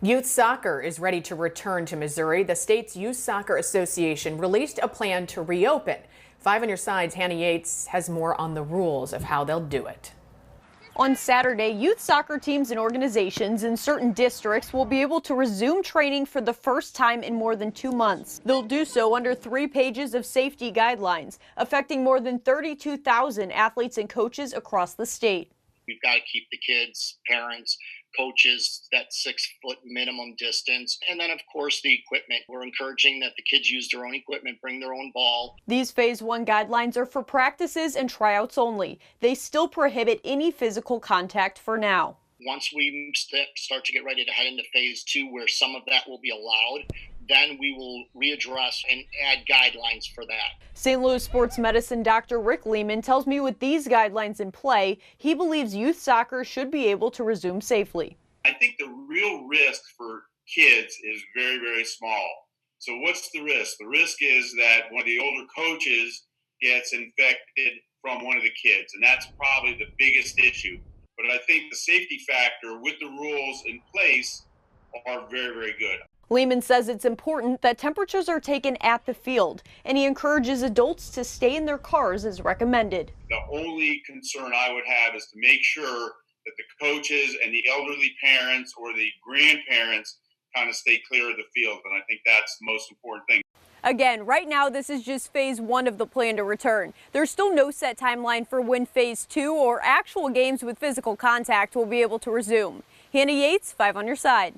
Youth soccer is ready to return to Missouri. The state's Youth Soccer Association released a plan to reopen. 5 on your side's Hannah Yates has more on the rules of how they'll do it. On Saturday, youth soccer teams and organizations in certain districts will be able to resume training for the first time in more than 2 months. They'll do so under 3 pages of safety guidelines, affecting more than 32,000 athletes and coaches across the state. We've got to keep the kids, parents, coaches, that 6-foot minimum distance. And then, of course, the equipment. We're encouraging that the kids use their own equipment, bring their own ball. These Phase 1 guidelines are for practices and tryouts only. They still prohibit any physical contact for now. Once we start to get ready to head into Phase 2, where some of that will be allowed, then we will readdress and add guidelines for that. St. Louis sports medicine Dr. Rick Lehman tells me with these guidelines in play, he believes youth soccer should be able to resume safely. I think the real risk for kids is very, very small. So what's the risk? The risk is that one of the older coaches gets infected from one of the kids, and that's probably the biggest issue. But I think the safety factor with the rules in place are very, very good. Lehman says it's important that temperatures are taken at the field, and he encourages adults to stay in their cars as recommended. The only concern I would have is to make sure that the coaches and the elderly parents or the grandparents kind of stay clear of the field, and I think that's the most important thing. Again, right now this is just Phase 1 of the plan to return. There's still no set timeline for when Phase 2 or actual games with physical contact will be able to resume. Hannah Yates, 5 on your side.